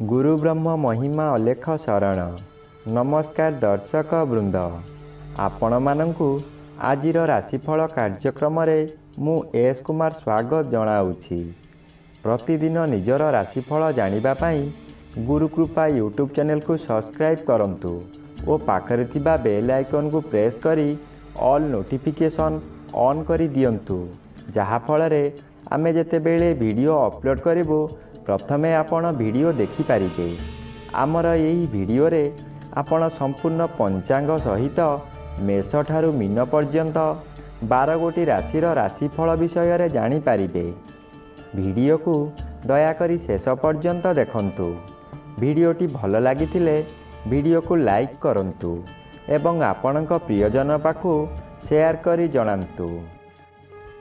गुरु ब्रह्म महिमा अलेख शरण। नमस्कार दर्शक वृंद, आपण मानंकु आजिर राशिफल कार्यक्रम मु एस कुमार स्वागत जनाऊँगी। प्रतिदिन निजर राशिफल जानिबा पाई गुरुकृपा यूट्यूब चैनल को सब्सक्राइब करंतु और पाखरे थिबा बेल आइकन को प्रेस करी ऑल नोटिफिकेशन ऑन करी दियंतु, जहा फଳରେ आमे जेतेबेले वीडियो अपलोड करिवो प्रथमे आपण वीडियो देखि पारिबे। आमर यही वीडियो रे आपण संपूर्ण पंचांग सहित मेष ठारू मीन पर्यंत 12 गोटी राशिर राशिफल विषय रे जानि पारिबे। वीडियो को दया करी शेष पर्यंत देखंतु। वीडियोटी भल लागिथिले वीडियो को लाइक करंतु एवं आपणक प्रियजन पाखु शेयर करी जणांतु।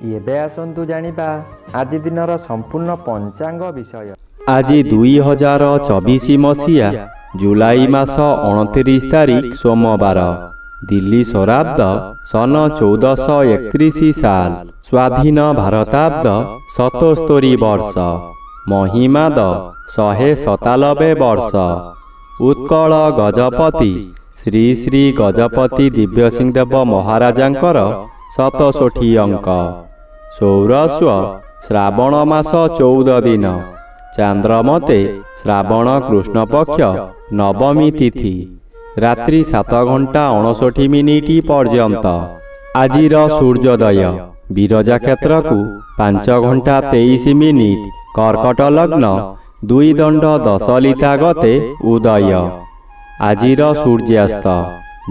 एबे आसंतु जानिबा आज दिनर संपूर्ण पंचांग विषय। आज 2024 मसीहा जुलाई मास 29 तारिख सोमवार, दिल्ली शराब्द सन 1431 साल, स्वाधीन भारताब्द 77 वर्ष, महिमाद 197 वर्ष। उत्कल गजपति श्री श्री गजपति दिव्यसिंह देव महाराजांकर 67 अंक। सौरस्व श्रावण मास 14 दिन, चांद्रमते श्रावण कृष्ण पक्ष नवमी तिथि, रात्रि 7 घंटा 59 मिनिट पर्यंत। आजिर सूर्योदय विरजा क्षेत्र को 5 घंटा 23 मिनिट, कर्कट लग्न 2 दंड 10 लिता गते उदय। आजिर सूर्यास्त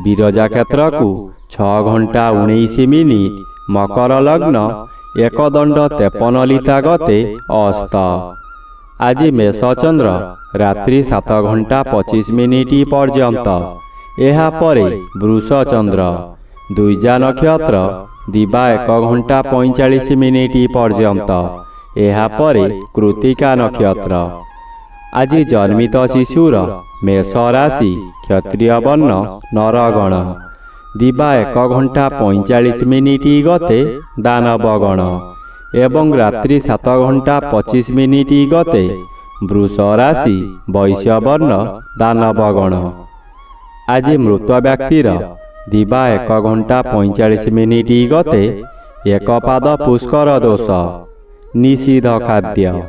विरजा क्षेत्र को 6 घंटा 19 मिनिट, मकर लग्न 1 दंड 53 लिता गते अस्त। आज मेष चंद्र रात्रि 7 घंटा 25 मिनिट पर्यंत। एहा परे वृष चंद्र द्विजा नक्षत्र दिबा 1 घंटा 45 मिनिट पर्यंत। एहा परे कृतिका नक्षत्र। आज जन्मित शिशुर मेष राशि क्षत्रिय वर्ण नरगण, दिबा 1 घंटा 45 मिनिट गते दानवगण एवं रात्रि 7 घंटा 25 मिनिट गते वृष राशि वैश्य वर्ण दानवगण। आज मृत व्यक्तिर दिबा 1 घंटा 45 मिनिट गते एक पाद पुष्कर दोष, निषिद्ध खाद्य।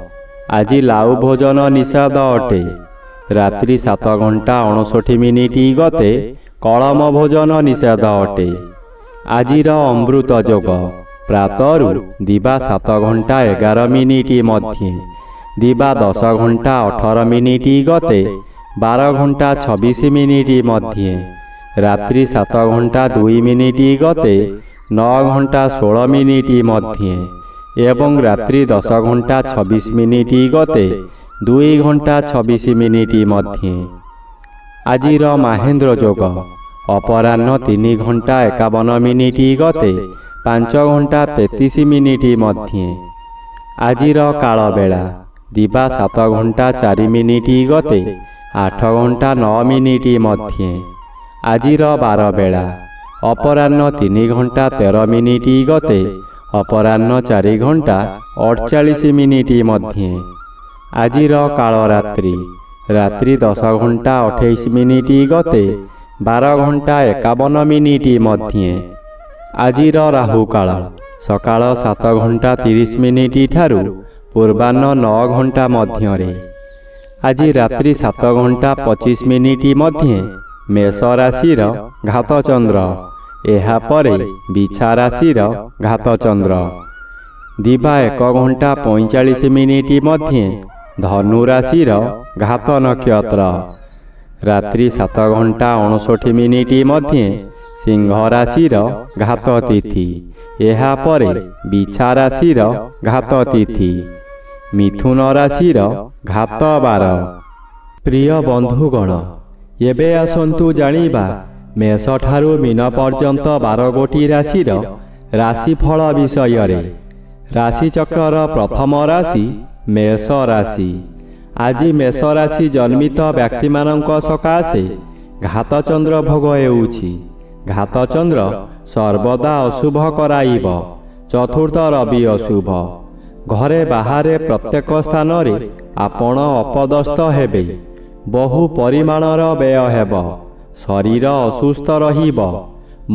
आज लाउ भोजन निषेध अटे। रात्रि 7 घंटा 59 मिनिट गते कलम भोजन निषेध अटे। आजिर अमृत जोग प्रातरु दिबा 7 घंटा 11 मिनिट मध्य, दिबा 10 घंटा 18 मिनिट गते 12 घंटा 26 मिनिट मध्य, रात्रि 7 घंटा 2 मिनिट गते 9 घंटा 16 मिनिट मध्य एवं रात्रि 10 घंटा 26 मिनिट गते 2 घंटा 26 मिनिट मध्य। आजिर महेंद्र जोग अपराह्न 3 घंटा 51 मिनिट गते 5 घंटा 33 मिनिट मध्य। आजिर काल बेला दिबा 7 घंटा 4 मिनिट गते 8 घंटा 9 मिनिट मध्य। आजिर बार बेला अपराह्न 3 घंटा 13 मिनिट गते अपराह्न 4 घंटा 48 मिनिट मध्य। आजिर काल रात्रि रात्रि 10 घंटा 28 मिनिट गते 12 घंटा 51 मिनिट मध्य। आजिर राहु काल सकाळ 7 घंटा 30 मिनिट ठारू पूर्वाह्न 9 घंटा मध्य। आज रात्रि 7 घंटा 25 मिनिट मध्य मेष राशिर घात चंद्र। एहा परे बिछा राशिर घात चंद्र। दिबा 1 घंटा 45 मिनिट मध्य धनु राशिर घात नक्षत्र। रात्रि 7 घंटा 59 मिनिट मध्य सिंह राशिर घात तिथि। एहा परे बिछा राशिर घात तिथि। मिथुन राशिर घात बार। प्रिय बंधुगण, एबे आसंतु जानिबा मेष ठारू मीन पर्यंत 12 गोटी राशिर राशिफल विषय रे। राशिचक्रर प्रथम राशि मेष राशि। आज मेष राशि जन्मित व्यक्ति मानक सकाशे घात चंद्र भोग हेउछि। घात चंद्र सर्वदा अशुभ कराइब। चतुर्थ रवि अशुभ, ଘରେ ବାହାରେ ପ୍ରତ୍ୟେକ ସ୍ଥାନରେ ଆପଣ ଅପଦସ୍ଥ ହେବେ। ବହୁ ପରିମାଣର ବ୍ୟୟ ହେବ। ଶରୀର ଅସୁସ୍ଥ ରହିବ।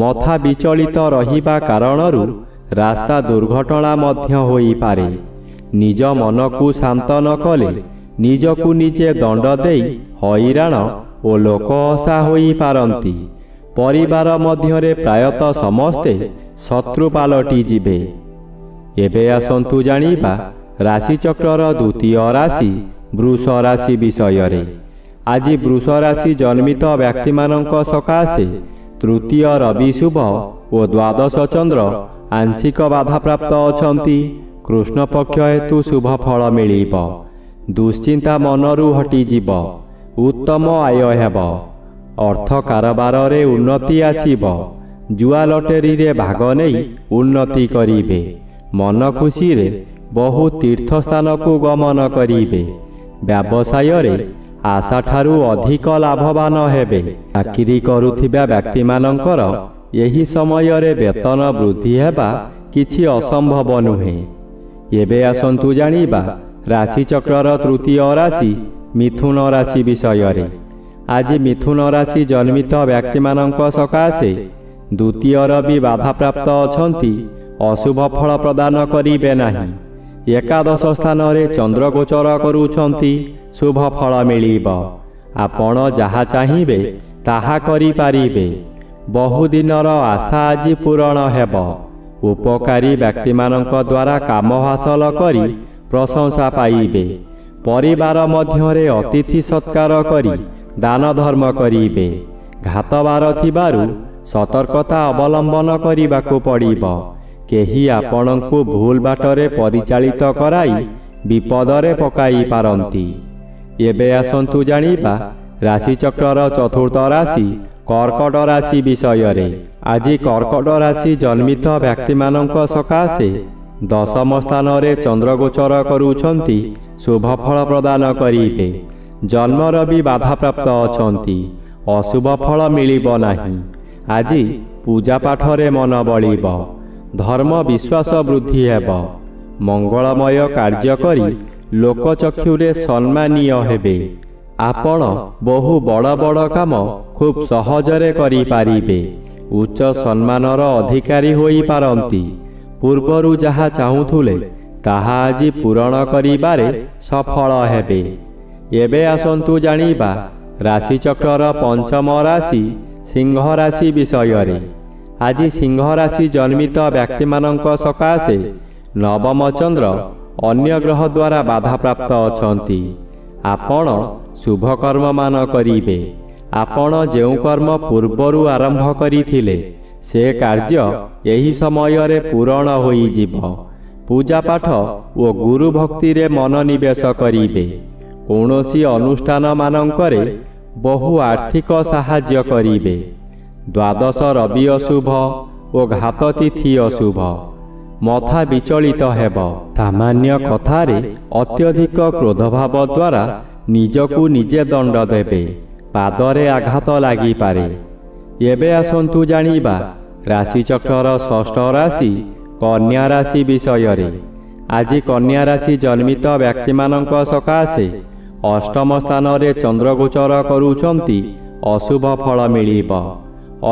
ମଥା ବିଚଳିତ ରହିବା କାରଣରୁ ରାସ୍ତା ଦୁର୍ଘଟଣା ମଧ୍ୟ ହୋଇପାରେ। ନିଜ ମନକୁ ଶାନ୍ତ ନ କଲେ ନିଜକୁ ନିଜେ ଦଣ୍ଡ ଦେଇ ହଇରାଣ ଓ ଲୋକ ହସା ହୋଇପାରନ୍ତି। ପରିବାର ମଧ୍ୟରେ ପ୍ରାୟତଃ ସମସ୍ତେ ଶତ୍ରୁ ପାଲଟି ଯିବେ। ଏବେ ଆସନ୍ତୁ ଜାଣିବା ରାଶିଚକ୍ରର ଦ୍ୱିତୀୟ ରାଶି ବୃଷ ରାଶି ବିଷୟରେ। ଆଜି ବୃଷ ରାଶି ଜନ୍ମିତ ବ୍ୟକ୍ତିମାନଙ୍କ ସକାଶେ ତୃତୀୟ ରବି ଶୁଭ ଓ ଦ୍ୱାଦଶ ଚନ୍ଦ୍ର ଆଂଶିକ ବାଧାପ୍ରାପ୍ତ ଅଛନ୍ତି। କୃଷ୍ଣପକ୍ଷ ହେତୁ ଶୁଭ ଫଳ ମିଳିବ। ଦୁଶ୍ଚିନ୍ତା ମନରୁ ହଟିଯିବ। ଉତ୍ତମ ଆୟ ହେବ। ଅର୍ଥ କାରବାରରେ ଉନ୍ନତି ଆସିବ। ଜୁଆ ଲଟେରୀରେ ଭାଗ ନେଇ ଉନ୍ନତି କରିବେ। ମନ ଖୁସିରେ ବହୁ ତୀର୍ଥସ୍ଥାନକୁ ଗମନ କରିବେ। ବ୍ୟବସାୟରେ ଆଶାଠାରୁ ଅଧିକ ଲାଭବାନ ହେବେ। ଚାକିରି କରୁଥିବା ବ୍ୟକ୍ତିମାନଙ୍କର ଏହି ସମୟରେ ବେତନ ବୃଦ୍ଧି ହେବା କିଛି ଅସମ୍ଭବ ନୁହେଁ। ଏବେ ଆସନ୍ତୁ ଜାଣିବା ରାଶିଚକ୍ରର ତୃତୀୟ ରାଶି ମିଥୁନ ରାଶି ବିଷୟରେ। ଆଜି ମିଥୁନ ରାଶି ଜନ୍ମିତ ବ୍ୟକ୍ତିମାନଙ୍କ ସକାଶେ ଦ୍ୱିତୀୟ ରବି ବାଧାପ୍ରାପ୍ତ ଅଛନ୍ତି। ଅଶୁଭ ଫଳ ପ୍ରଦାନ କରିବେ ନାହିଁ। ଏକାଦଶ ସ୍ଥାନରେ ଚନ୍ଦ୍ର ଗୋଚର କରୁଛନ୍ତି। ଶୁଭ ଫଳ ମିଳିବ। ଆପଣ ଯାହା ଚାହିଁବେ ତାହା କରିପାରିବେ। ବହୁଦିନର ଆଶା ଆଜି ପୂରଣ ହେବ। ଉପକାରୀ ବ୍ୟକ୍ତିମାନଙ୍କ ଦ୍ୱାରା କାମ ହାସଲ କରି ପ୍ରଶଂସା ପାଇବେ। ପରିବାର ମଧ୍ୟରେ ଅତିଥି ସତ୍କାର କରି ଦାନ ଧର୍ମ କରିବେ। ଘାତବାର ଥିବାରୁ ସତର୍କତା ଅବଲମ୍ବନ କରିବାକୁ ପଡ଼ିବ। କେହି ଆପଣଙ୍କୁ ଭୁଲ ବାଟରେ ପରିଚାଳିତ କରାଇ ବିପଦରେ ପକାଇ ପାରନ୍ତି। ଏବେ ଆସନ୍ତୁ ଜାଣିବା ରାଶିଚକ୍ରର ଚତୁର୍ଥ ରାଶି କର୍କଟ ରାଶି ବିଷୟରେ। ଆଜି କର୍କଟ ରାଶି ଜନ୍ମିତ ବ୍ୟକ୍ତିମାନଙ୍କ ସକାଶେ ଦଶମ ସ୍ଥାନରେ ଚନ୍ଦ୍ରଗୋଚର କରୁଛନ୍ତି। ଶୁଭ ଫଳ ପ୍ରଦାନ କରିବେ। ଜନ୍ମର ବି ବାଧାପ୍ରାପ୍ତ ଅଛନ୍ତି। ଅଶୁଭ ଫଳ ମିଳିବ ନାହିଁ। ଆଜି ପୂଜାପାଠରେ ମନ ବଳିବ। ଧର୍ମ ବିଶ୍ୱାସ ବୃଦ୍ଧି ହେବ। ମଙ୍ଗଳମୟ କାର୍ଯ୍ୟ କରି ଲୋକଚକ୍ଷୁରେ ସମ୍ମାନୀୟ ହେବେ। ଆପଣ ବହୁ ବଡ଼ ବଡ଼ କାମ ଖୁବ୍ ସହଜରେ କରିପାରିବେ। ଉଚ୍ଚ ସମ୍ମାନର ଅଧିକାରୀ ହୋଇପାରନ୍ତି। ପୂର୍ବରୁ ଯାହା ଚାହୁଁଥିଲେ ତାହା ଆଜି ପୂରଣ କରିବାରେ ସଫଳ ହେବେ। ଏବେ ଆସନ୍ତୁ ଜାଣିବା ରାଶିଚକ୍ରର ପଞ୍ଚମ ରାଶି ସିଂହ ରାଶି ବିଷୟରେ। ଆଜି ସିଂହ ରାଶି ଜନ୍ମିତ ବ୍ୟକ୍ତିମାନଙ୍କ ସକାଶେ ନବମ ଚନ୍ଦ୍ର ଅନ୍ୟ ଗ୍ରହ ଦ୍ୱାରା ବାଧାପ୍ରାପ୍ତ ଅଛନ୍ତି। ଆପଣ ଶୁଭକର୍ମମାନ କରିବେ। ଆପଣ ଯେଉଁ କର୍ମ ପୂର୍ବରୁ ଆରମ୍ଭ କରିଥିଲେ ସେ କାର୍ଯ୍ୟ ଏହି ସମୟରେ ପୂରଣ ହୋଇଯିବ। ପୂଜାପାଠ ଓ ଗୁରୁ ଭକ୍ତିରେ ମନୋନିବେଶ କରିବେ। କୌଣସି ଅନୁଷ୍ଠାନମାନଙ୍କରେ ବହୁ ଆର୍ଥିକ ସାହାଯ୍ୟ କରିବେ। ଦ୍ୱାଦଶ ରବି ଅଶୁଭ ଓ ଘାତ ତିଥି ଅଶୁଭ। ମଥା ବିଚଳିତ ହେବ। ସାମାନ୍ୟ କଥାରେ ଅତ୍ୟଧିକ କ୍ରୋଧଭାବ ଦ୍ୱାରା ନିଜକୁ ନିଜେ ଦଣ୍ଡ ଦେବେ। ପାଦରେ ଆଘାତ ଲାଗିପାରେ। ଏବେ ଆସନ୍ତୁ ଜାଣିବା ରାଶିଚକ୍ରର ଷଷ୍ଠ ରାଶି କନ୍ୟା ରାଶି ବିଷୟରେ। ଆଜି କନ୍ୟା ରାଶି ଜନ୍ମିତ ବ୍ୟକ୍ତିମାନଙ୍କ ସକାଶେ ଅଷ୍ଟମ ସ୍ଥାନରେ ଚନ୍ଦ୍ରଗୋଚର କରୁଛନ୍ତି। ଅଶୁଭ ଫଳ ମିଳିବ।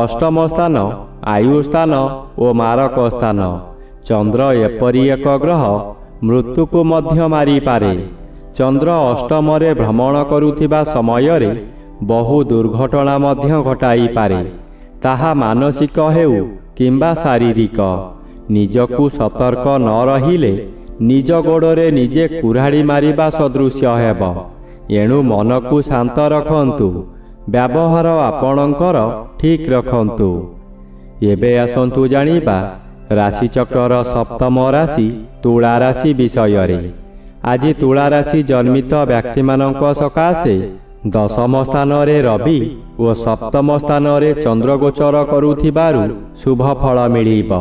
ଅଷ୍ଟମ ସ୍ଥାନ ଆୟୁ ସ୍ଥାନ ଓ ମାରକ ସ୍ଥାନ। ଚନ୍ଦ୍ର ଏପରି ଏକ ଗ୍ରହ ମୃତ୍ୟୁକୁ ମଧ୍ୟ ମାରିପାରେ। ଚନ୍ଦ୍ର ଅଷ୍ଟମରେ ଭ୍ରମଣ କରୁଥିବା ସମୟରେ ବହୁ ଦୁର୍ଘଟଣା ମଧ୍ୟ ଘଟାଇପାରେ। ତାହା ମାନସିକ ହେଉ କିମ୍ବା ଶାରୀରିକ। ନିଜକୁ ସତର୍କ ନ ରହିଲେ ନିଜ ଗୋଡ଼ରେ ନିଜେ କୁରାଢ଼ି ମାରିବା ସଦୃଶ୍ୟ ହେବ। ଏଣୁ ମନକୁ ଶାନ୍ତ ରଖନ୍ତୁ। ବ୍ୟବହାର ଆପଣଙ୍କର ଠିକ୍ ରଖନ୍ତୁ। ଏବେ ଆସନ୍ତୁ ଜାଣିବା ରାଶିଚକ୍ରର ସପ୍ତମ ରାଶି ତୁଳା ରାଶି ବିଷୟରେ। ଆଜି ତୁଳା ରାଶି ଜନ୍ମିତ ବ୍ୟକ୍ତିମାନଙ୍କ ସକାଶେ ଦଶମ ସ୍ଥାନରେ ରବି ଓ ସପ୍ତମ ସ୍ଥାନରେ ଚନ୍ଦ୍ରଗୋଚର କରୁଥିବାରୁ ଶୁଭ ଫଳ ମିଳିବ।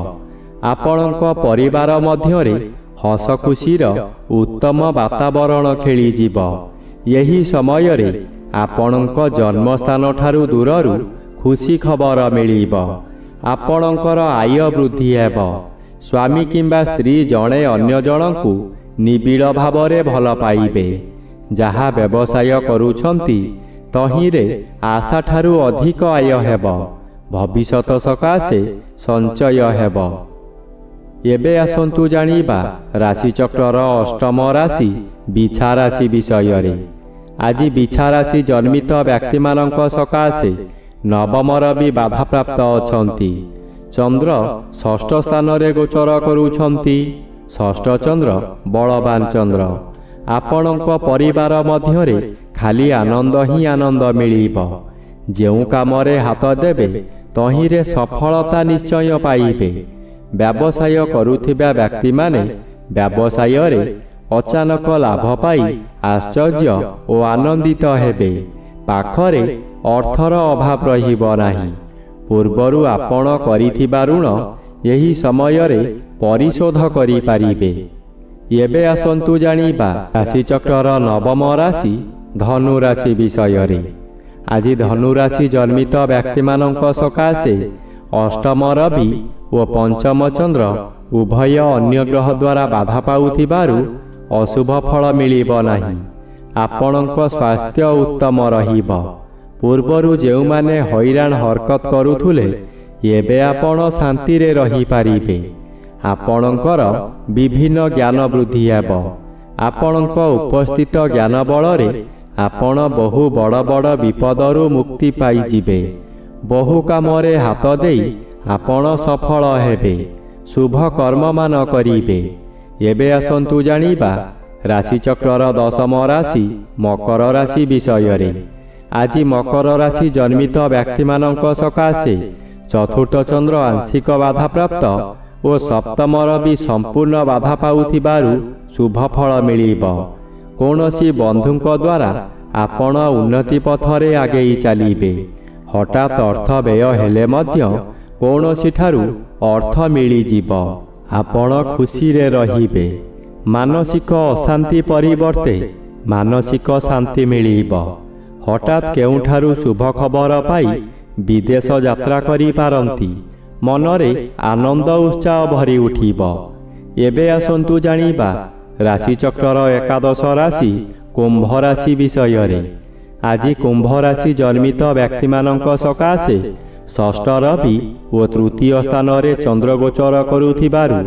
ଆପଣଙ୍କ ପରିବାର ମଧ୍ୟରେ ହସ ଖୁସିର ଉତ୍ତମ ବାତାବରଣ ଖେଳିଯିବ। ଏହି ସମୟରେ ଆପଣଙ୍କ ଜନ୍ମସ୍ଥାନଠାରୁ ଦୂରରୁ ଖୁସି ଖବର ମିଳିବ। ଆପଣଙ୍କର ଆୟ ବୃଦ୍ଧି ହେବ। ସ୍ୱାମୀ କିମ୍ବା ସ୍ତ୍ରୀ ଜଣେ ଅନ୍ୟ ଜଣଙ୍କୁ ନିବିଡ଼ ଭାବରେ ଭଲ ପାଇବେ। ଯାହା ବ୍ୟବସାୟ କରୁଛନ୍ତି ତହିଁରେ ଆଶାଠାରୁ ଅଧିକ ଆୟ ହେବ। ଭବିଷ୍ୟତ ସକାଶେ ସଞ୍ଚୟ ହେବ। ଏବେ ଆସନ୍ତୁ ଜାଣିବା ରାଶିଚକ୍ରର ଅଷ୍ଟମ ରାଶି ବିଛା ରାଶି ବିଷୟରେ। ଆଜି ବିଛା ରାଶି ଜନ୍ମିତ ବ୍ୟକ୍ତିମାନଙ୍କ ସକାଶେ ନବମର ବି ବାଧାପ୍ରାପ୍ତ ଅଛନ୍ତି। ଚନ୍ଦ୍ର ଷଷ୍ଠ ସ୍ଥାନରେ ଗୋଚର କରୁଛନ୍ତି। ଷଷ୍ଠ ଚନ୍ଦ୍ର ବଳବାନ ଚନ୍ଦ୍ର। ଆପଣଙ୍କ ପରିବାର ମଧ୍ୟରେ ଖାଲି ଆନନ୍ଦ ହିଁ ଆନନ୍ଦ ମିଳିବ। ଯେଉଁ କାମରେ ହାତ ଦେବେ ତହିଁରେ ସଫଳତା ନିଶ୍ଚୟ ପାଇବେ। ବ୍ୟବସାୟ କରୁଥିବା ବ୍ୟକ୍ତିମାନେ ବ୍ୟବସାୟରେ ଅଚାନକ ଲାଭ ପାଇ ଆଶ୍ଚର୍ଯ୍ୟ ଓ ଆନନ୍ଦିତ ହେବେ। ପାଖରେ ଅର୍ଥର ଅଭାବ ରହିବ ନାହିଁ। ପୂର୍ବରୁ ଆପଣ କରିଥିବା ଋଣ ଏହି ସମୟରେ ପରିଶୋଧ କରିପାରିବେ। ଏବେ ଆସନ୍ତୁ ଜାଣିବା ରାଶିଚକ୍ରର ନବମ ରାଶି ଧନୁ ରାଶି ବିଷୟରେ। ଆଜି ଧନୁ ରାଶି ଜନ୍ମିତ ବ୍ୟକ୍ତିମାନଙ୍କ ସକାଶେ ଅଷ୍ଟମ ରବି ଓ ପଞ୍ଚମ ଚନ୍ଦ୍ର ଉଭୟ ଅନ୍ୟ ଗ୍ରହ ଦ୍ୱାରା ବାଧା ପାଉଥିବାରୁ ଅଶୁଭ ଫଳ ମିଳିବ ନାହିଁ। ଆପଣଙ୍କ ସ୍ୱାସ୍ଥ୍ୟ ଉତ୍ତମ ରହିବ। ପୂର୍ବରୁ ଯେଉଁମାନେ ହଇରାଣ ହରକତ କରୁଥିଲେ ଏବେ ଆପଣ ଶାନ୍ତିରେ ରହିପାରିବେ। ଆପଣଙ୍କର ବିଭିନ୍ନ ଜ୍ଞାନ ବୃଦ୍ଧି ହେବ। ଆପଣଙ୍କ ଉପସ୍ଥିତ ଜ୍ଞାନ ବଳରେ ଆପଣ ବହୁ ବଡ଼ ବଡ଼ ବିପଦରୁ ମୁକ୍ତି ପାଇଯିବେ। ବହୁ କାମରେ ହାତ ଦେଇ ଆପଣ ସଫଳ ହେବେ। ଶୁଭ କର୍ମମାନ କରିବେ। ଏବେ ଆସନ୍ତୁ ଜାଣିବା ରାଶିଚକ୍ରର ଦଶମ ରାଶି ମକର ରାଶି ବିଷୟରେ। ଆଜି ମକର ରାଶି ଜନ୍ମିତ ବ୍ୟକ୍ତିମାନଙ୍କ ସକାଶେ ଚତୁର୍ଥ ଚନ୍ଦ୍ର ଆଂଶିକ ବାଧାପ୍ରାପ୍ତ ଓ ସପ୍ତମର ବି ସମ୍ପୂର୍ଣ୍ଣ ବାଧା ପାଉଥିବାରୁ ଶୁଭ ଫଳ ମିଳିବ। କୌଣସି ବନ୍ଧୁଙ୍କ ଦ୍ୱାରା ଆପଣ ଉନ୍ନତି ପଥରେ ଆଗେଇ ଚାଲିବେ। ହଠାତ୍ ଅର୍ଥ ବ୍ୟୟ ହେଲେ ମଧ୍ୟ କୌଣସିଠାରୁ ଅର୍ଥ ମିଳିଯିବ। ଆପଣ ଖୁସିରେ ରହିବେ। ମାନସିକ ଅଶାନ୍ତି ପରିବର୍ତ୍ତେ ମାନସିକ ଶାନ୍ତି ମିଳିବ। ହଠାତ୍ କେଉଁଠାରୁ ଶୁଭ ଖବର ପାଇ ବିଦେଶ ଯାତ୍ରା କରିପାରନ୍ତି। ମନରେ ଆନନ୍ଦ ଉତ୍ସାହ ଭରି ଉଠିବ। ଏବେ ଆସନ୍ତୁ ଜାଣିବା ରାଶିଚକ୍ରର ଏକାଦଶ ରାଶି କୁମ୍ଭ ରାଶି ବିଷୟରେ। ଆଜି କୁମ୍ଭ ରାଶି ଜନ୍ମିତ ବ୍ୟକ୍ତିମାନଙ୍କ ସକାଶେ ଷଷ୍ଠ ରବି ଓ ତୃତୀୟ ସ୍ଥାନରେ ଚନ୍ଦ୍ର ଗୋଚର କରୁଥିବାରୁ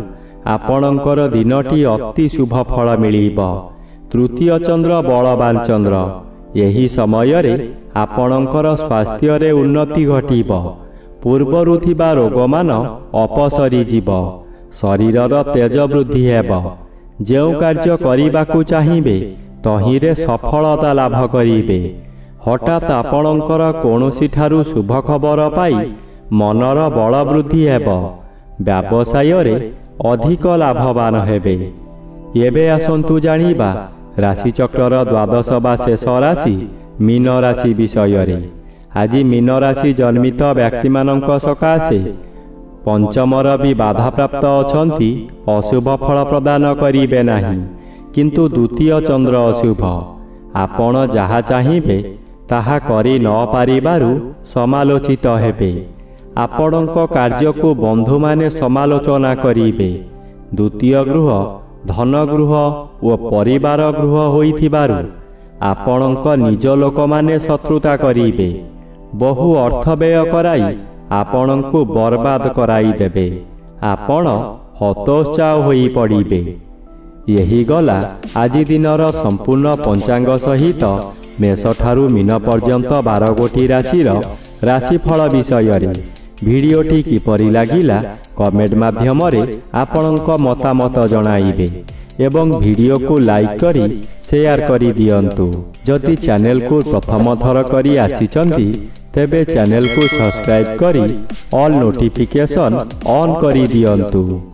ଆପଣଙ୍କର ଦିନଟି ଅତି ଶୁଭ ଫଳ ମିଳିବ। ତୃତୀୟ ଚନ୍ଦ୍ର ବଳବାନ ଚନ୍ଦ୍ର। ଏହି ସମୟରେ ଆପଣଙ୍କର ସ୍ୱାସ୍ଥ୍ୟରେ ଉନ୍ନତି ଘଟିବ। ପୂର୍ବରୁ ଥିବା ରୋଗମାନ ଅପସରିଯିବ। ଶରୀରର ତେଜ ବୃଦ୍ଧି ହେବ। ଯେଉଁ କାର୍ଯ୍ୟ କରିବାକୁ ଚାହିଁବେ ତହିଁରେ ସଫଳତା ଲାଭ କରିବେ। ହଠାତ୍ ଆପଣଙ୍କର କୌଣସିଠାରୁ ଶୁଭ ଖବର ପାଇ ମନର ବଳ ବୃଦ୍ଧି ହେବ। ବ୍ୟବସାୟରେ ଅଧିକ ଲାଭବାନ ହେବେ। ଏବେ ଆସନ୍ତୁ ଜାଣିବା ରାଶିଚକ୍ରର ଦ୍ୱାଦଶ ବା ଶେଷ ରାଶି ମୀନ ରାଶି ବିଷୟରେ। ଆଜି ମୀନ ରାଶି ଜନ୍ମିତ ବ୍ୟକ୍ତିମାନଙ୍କ ସକାଶେ ପଞ୍ଚମର ବି ବାଧାପ୍ରାପ୍ତ ଅଛନ୍ତି। ଅଶୁଭ ଫଳ ପ୍ରଦାନ କରିବେ ନାହିଁ। କିନ୍ତୁ ଦ୍ୱିତୀୟ ଚନ୍ଦ୍ର ଅଶୁଭ। ଆପଣ ଯାହା ଚାହିଁବେ ତାହା କରି ନ ପାରିବାରୁ ସମାଲୋଚିତ ହେବେ। ଆପଣଙ୍କ କାର୍ଯ୍ୟକୁ ବନ୍ଧୁମାନେ ସମାଲୋଚନା କରିବେ। ଦ୍ୱିତୀୟ ଗୃହ ଧନ ଗୃହ ଓ ପରିବାର ଗୃହ ହୋଇଥିବାରୁ ଆପଣଙ୍କ ନିଜ ଲୋକମାନେ ଶତ୍ରୁତା କରିବେ। ବହୁ ଅର୍ଥ ବ୍ୟୟ କରାଇ ଆପଣଙ୍କୁ ବର୍ବାଦ କରାଇଦେବେ। ଆପଣ ହତୋତ୍ସାହ ହୋଇପଡ଼ିବେ। ଏହି ଗଲା ଆଜି ଦିନର ସମ୍ପୂର୍ଣ୍ଣ ପଞ୍ଚାଙ୍ଗ ସହିତ ମେଷଠାରୁ ମୀନ ପର୍ଯ୍ୟନ୍ତ 12 ଗୋଟି ରାଶିର ରାଶିଫଳ ବିଷୟରେ। ଭିଡ଼ିଓଟି କିପରି ଲାଗିଲା କମେଣ୍ଟ ମାଧ୍ୟମରେ ଆପଣଙ୍କ ମତାମତ ଜଣାଇବେ ଏବଂ ଭିଡ଼ିଓକୁ ଲାଇକ୍ କରି ସେୟାର କରିଦିଅନ୍ତୁ। ଯଦି ଚ୍ୟାନେଲକୁ ପ୍ରଥମ ଥର କରି ଆସିଛନ୍ତି ତେବେ ଚ୍ୟାନେଲକୁ ସବସ୍କ୍ରାଇବ୍ କରି ଅଲ୍ ନୋଟିଫିକେସନ୍ ଅନ୍ କରିଦିଅନ୍ତୁ।